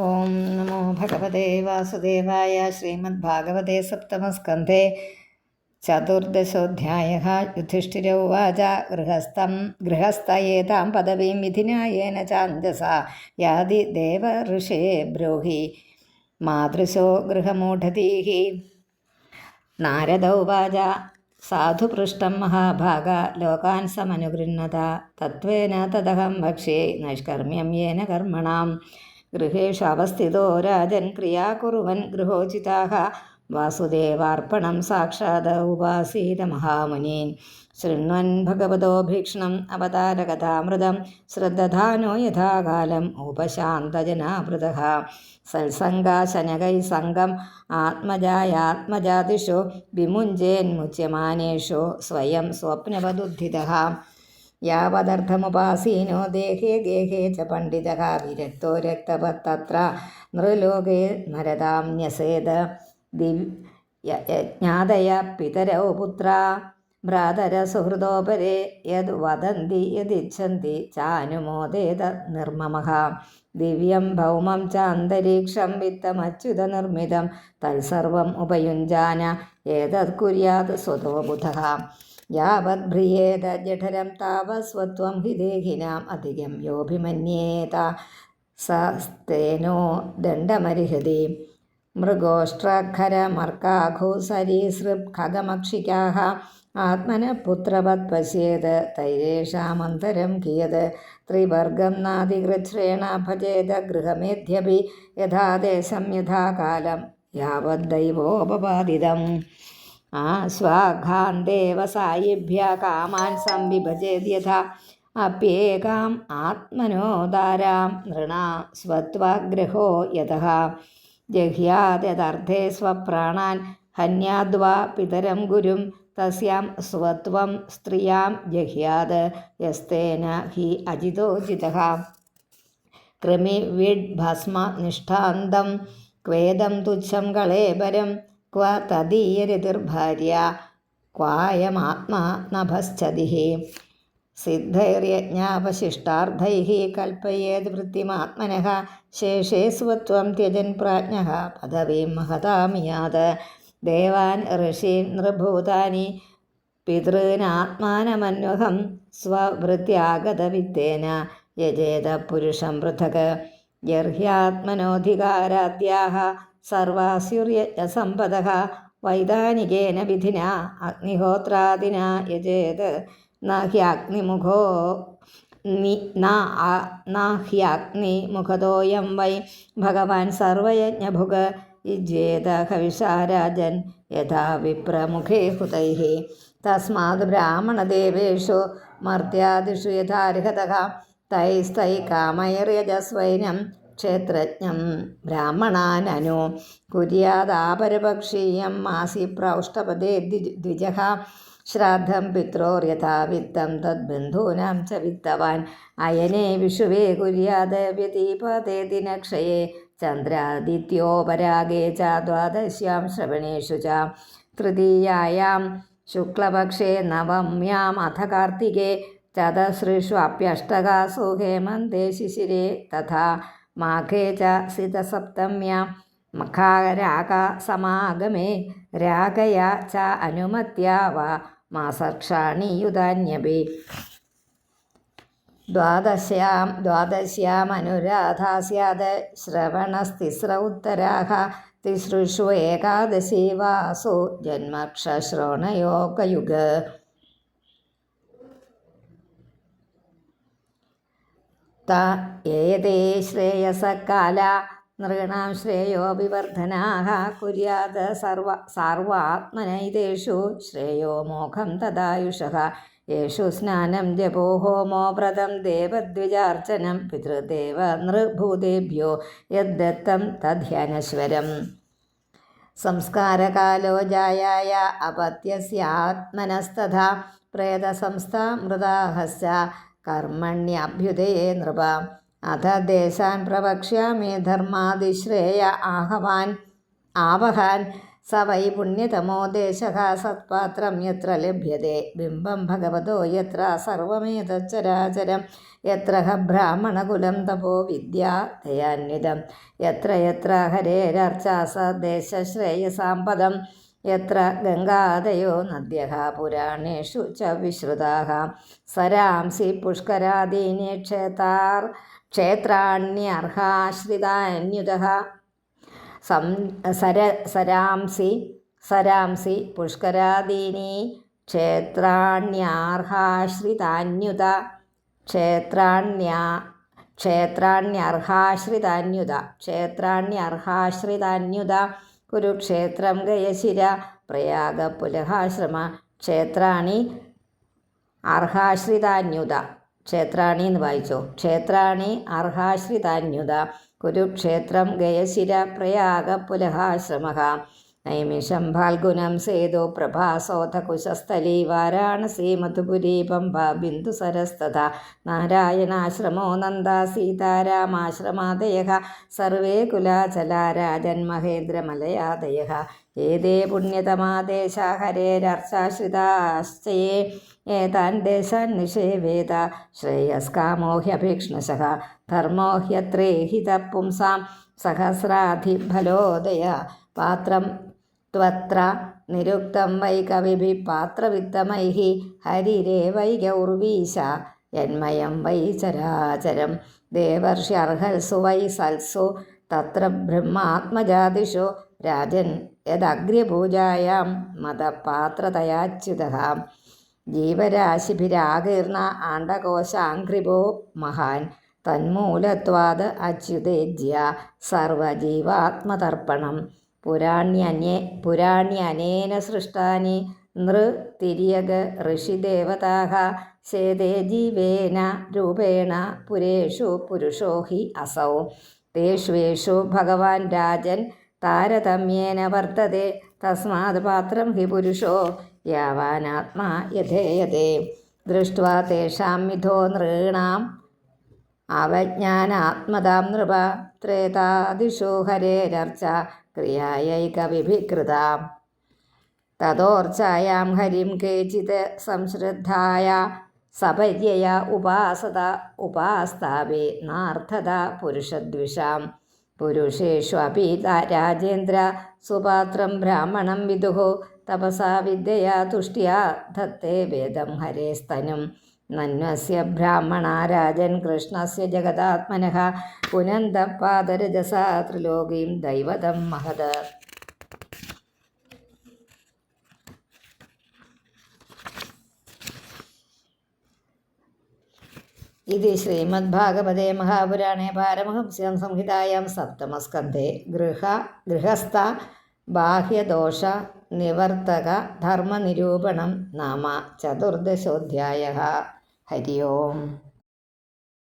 ഓം നമോ ഭഗവതേ വാസുദേവായ. ശ്രീമദ്ഭാഗവതേ സപ്തമസ്കന്ധേ ചതുർദശോധ്യായഃ. യുധിഷ്ഠിര ഉവാച ഗൃഹസ്ഥയേതാം പദവീം വിധിനായേന ചാഞ്ജസാ യാതി ദേവഋഷേ ബ്രൂഹി മാതൃശോ ഗൃഹമൂഢധീഃ. നാരദ ഉവാച സാധുപൃഷ്ടം മഹാഭാഗ ലോകാൻ സമനുഗൃഹ്ണത തത്വേന തദഹം ഭക്ഷ്യേ നൈഷ്കർമ്മ്യം യേന കർമ്മണാം. ഗൃഹേഷു അവസ്ഥിതോ രാജൻ ക്രിയാ കുറുവൻ ഗൃഹോചിതാഃ വാസുദേവാർപ്പണം സാക്ഷാത് ഉപാസീത മഹാമുനീൻ. ശൃണ്വൻ ഭഗവതോ ഭീക്ഷ്ണം അവതാരകഥാമൃതം ശ്രദ്ധധാനോ യഥാകാലം ഉപശാന്തജനാമൃതഃ. സത്സംഗാശനകൈ സംഗം ആത്മജായാത്മജാതിഷു വിമുഞ്ചേന്മുച്യമാനേഷു സ്വയം സ്വപ്നവദുദ്ധിതഃ. യാവദർത്ഥമുപാസീനോ ദേഹേ ഗേഹേ ച പണ്ഡിതഃ വിരക്തോ രക്തവത്തത്ര നൃലോകേ നരതാം ന്യസേത്. ജ്ഞാതയ പിതരൗ പുത്രാ ഭ്രാതര സുഹൃദോപരേ യത് വദന്തി യദിച്ഛന്തി ചാനുമോദേത നിർമ്മമഃ. ദിവ്യം ഭൗമം ച അന്തരീക്ഷം വിത്തമച്യുത നിർമ്മിതം തത്സർവം ഉപയുഞ്ജാന ഏതത് കുര്യാത് സ്വതോ ബുധഃ. യാവത് ഭ്രിയേത ജഠരം താവത് സ്വത്വം ഹി ദേഹിനാം അധികം യോഭിമന്യേത സസ്തേനോ ദണ്ഡമർഹതി. മൃഗോഷ്ട്രഖരമർക്കാഘോ സരീസൃപ് ഖഗമക്ഷികാഃ ആത്മനഃ പുത്രവത് പശ്യേത് തൈരേഷാമന്തരം കിയത്. ത്രിവർഗം നാതികൃച്ഛ്രേണ ഭജേത ഗൃഹമേധ്യപി യഥാ ദേശം യഥാ കാലം യാവത് ദൈവോപപാദിതം. ആശ്വാഘാന്തേവസായിഭ്യ കാമാൻ സംവിഭജേദ്യഥാ അപ്യേകാം ആത്മനോദാരാം നൃണാ സ്വത്വാഗ്രഹോ യതഃ. ജഹ്യാദ്യദർത്ഥേ സ്വപ്രാണാൻ ഹന്യാദ്വാ പിതരം ഗുരും തസ്യാം സ്വത്വം സ്ത്രിയാം ജഹ്യാത് യസ്തേന ഹി അജിതോജിതഃ. കൃമി വിഡ് ഭസ്മ നിഷ്ഠാന്തം ക്വേദം തുച്ഛം കളേബരം ക്വ തദീയരതിർഭാര്യ ക്വായമാത്മാ നഭശ്ചതിഃ. സിദ്ധൈര്യജ്ഞാവശിഷ്ടാർത്ഥൈഃ കൽപ്പയേത് വൃത്തിമാത്മനഃ ശേഷേ സ്വത്വം ത്യജൻ പ്രാജ്ഞഃ പദവീം മഹതാമിയാത്. ദേവാൻ ഋഷീൻ നൃഭൂതാനി പിതॄനാത്മാനമന്വഹം സ്വവൃത്യാഗതവിത്തേന യജേത പുരുഷം പൃഥക്. ജർഹ്യാത്മനോധികാരാദ്യാഃ സർവാസ്യുര്യജ്ഞസമ്പദഃ വൈദാനികേന വിധിനാ അഗ്നിഹോത്രാദിനാ യജേത്. ന ഹ്യഗ്നിമുഖതോയം വൈ ഭഗവാൻ സർവയജ്ഞഭുഗ് യുജ്യേത ഹവിഷാരാജൻ യഥാ വിപ്രമുഖേ ഹുതൈഃ. തസ്മാത് ബ്രാഹ്മണദേവേഷു മർത്യാദിഷു യഥാർഹതഃ തൈസ്തൈ കാമൈര്യജസ്വൈനം ക്ഷേത്രജ്ഞം ബ്രാഹ്മണാനനു കുര്യാദാപരപക്ഷീയം മാസി പ്രൗഷ്ടപദേ ദ്വിജഃ. ശ്രാദ്ധം പിത്രോര്യഥാ വിത്തം തദ്ബന്ധൂനാം ച വിത്തവാൻ അയനേ വിഷുവേ കുര്യാത് വ്യതീപതേ ദിനക്ഷയേ ചന്ദ്രാദിത്യോപരാഗേ ച ദ്വാദശ്യാം ശ്രവണേഷു ച. തൃതീയായാം ശുക്ലപക്ഷേ നവമ്യാം അഥ കാർത്തികേ ചതസൃഷു അപ്യഷ്ടകാസു ഹേമന്തേ ശിശിരേ തഥാ മാഘേ ച സിതസപ്തമ്യാം മഖാരാഗസമാഗമേ രാഗയാ ച അനുമത്യാ വാ മാസർക്ഷാണി യുധാന്യപി. ദ്വാദശ്യാമനുരാധാ സ്യാത് ശ്രവണസ്തിസ്ര ഉത്തരാഃ തിസൃഷു ഏകാദശി വാസു ജന്മക്ഷശ്രോണയോഗയുഗ്. ഏതേ ശ്രേയസകാല നൃണാം ശ്രേയോ വിവർധനാഃ കുര്യാത് സർവാത്മനൈതേഷു ശ്രേയോ മോഘം തദായുഷഃ. യേഷു സ്നാനം ജപോ ഹോമോ വ്രതം ദേവദ്വിജാർച്ചനം പിതൃദേവ നൃഭൂതേഭ്യോ യദ്ദത്തം തദ്ധ്യാനശ്വരം. സംസ്കാരകാലോ ജായായ അപത്യസ്യാത്മനസ്തഥാ പ്രേതസംസ്ഥാ മൃതാഹശ്ച കർമ്മണ്യഭ്യുദയേ നൃപ. അഥ ദേശാൻ പ്രവക്ഷ്യാമി ധർമാതിശ്രേയ ആവഹാൻ സ വൈ പുണ്യതമോ ദേശഃ സത്പാത്രം യത്ര ലഭ്യത്തെ ബിംബം ഭഗവതോ യത്ര സർവമേതച്ചരാചരം യത്ര ബ്രാഹ്മണകുലം തപോ വിദ്യാ ദയാന്വിതം യത്ര യത്ര ഹരേരർച്ചാ സ ദേശശ്രേയസാം പദം യത്ര ഗംഗാദയോ നദ്യഃ പുരാണേഷു ച വിശ്രുതാഃ സരാംസി പുഷ്കരാദീനി ക്ഷേത്രാണ്യർഹാശ്രിതാന്യുതഃ സരാംസി പുഷ്കരാദീനി ക്ഷേത്രാണ്യർഹാശ്രിതാന്യുത കുരുക്ഷേത്രം ഗയശിര പ്രയാഗ പുലഹാശ്രമ ക്ഷേത്രാണി അർഹാശ്രിതാന്യുത ക്ഷേത്രാണി എന്ന് വായിച്ചോ. ക്ഷേത്രാണി അർഹാശ്രിതാന്യുത കുരുക്ഷേത്രം ഗയശിര പ്രയാഗ പുലഹാശ്രമ നൈമിഷം ഫാൽഗുനം സേതു പ്രഭാസോധ കുശസ്ഥലീ വാരാണസി മധുപുരീ പമ്പ ബിന്ദുസരസ്തഥ നാരായണാശ്രമോ നന്ദ സീതാരാമാശ്രമാദയഃ സർവേ കുലാചലാ രാജന്മഹേന്ദ്രമലയാദയഃ ഏതേ പുണ്യതമാ ദേശാ ഹരേരർച്ചാശ്രിതാശ്ചയേ ഏതാൻ ദേശാൻ നിഷേവേത ശ്രേയസ്കാമോ ഹ്യഭീക്ഷ്ണശഃ ധർമ്മോ ഹ്യത്രേഹിത പുംസാം സഹസ്രാധിഫലോദയ പാത്രം ത്വത്ര നിരുക്തം വൈ കവിഭിः പാത്രവിത്തമൈः ഹരിരേവൈകൗർവീശ യന്മയം വൈ ചരാചരം ദേവർഷ്യർഹൽസു വൈ സൽസു തത്ര ബ്രഹ്മാത്മജാദിഷു രാജൻ യദഗ്രപൂജായാം മതപാത്രതയാച്യുതഃ ജീവരാശിഭിരാകീർണ ആണ്ഡകോശാഘ്രിപോ മഹാൻ തന്മൂലത്വാത് അച്യുതേജ്യ സർവജീവാത്മതർപ്പണം പുരാണ്യനേന സൃഷ്ടാനി നൃതിര്യക ഋഷിദേവതാഃ ശേതേ ജീവേന രൂപേണ പുരേഷു പുരുഷോ ഹി അസൗ തേഷ്വേഷു ഭഗവാൻ രാജൻ താരതമ്യേന വർത്തത്തെ തസ്മാത് പാത്രം ഹി പുരുഷോ യാവാനാത്മാ യഥേയത്തെ ദൃഷ്ട്വാ തേഷാം മിഥോ നൃണാം അവജ്ഞാനാത്മതാം നൃപ ത്രേതാദിഷു ഹരേരർച്ച ക്രിയായൈകവിഭികൃതാം തതോർച്ചായാം ഹരിം കേചിത് സംശ്രദ്ധായ സപര്യയ ഉപാസ്താവേ നാർത്ഥത പുരുഷദ്വിഷാം പുരുഷേഷു അപി രാജേന്ദ്ര സുപാത്രം ബ്രാഹ്മണം വിദുഃ തപസാ വിദ്യയാ തുഷ്ട്യാ ധത്തെ വേദം ഹരേസ്തനും നന്വസ്യ ബ്രാഹ്മണ രാജൻ കൃഷ്ണസ്യ ജഗദാത്മനഃ പുനന്തപാദരജസാ ത്രിലോകീം ദൈവതം മഹത്. ഇത് ശ്രീമദ്ഭാഗവതേ മഹാപുരാണേ പാരമഹംസ്യാം സംഹിതായാം സപ്തമസ്കന്ധേ ഗൃഹസ്ഥ ബാഹ്യദോഷ നിവർത്തക ധർമ്മനിരൂപണം നാമ ചതുർദശോധ്യായഃ. ഹരി ഓം.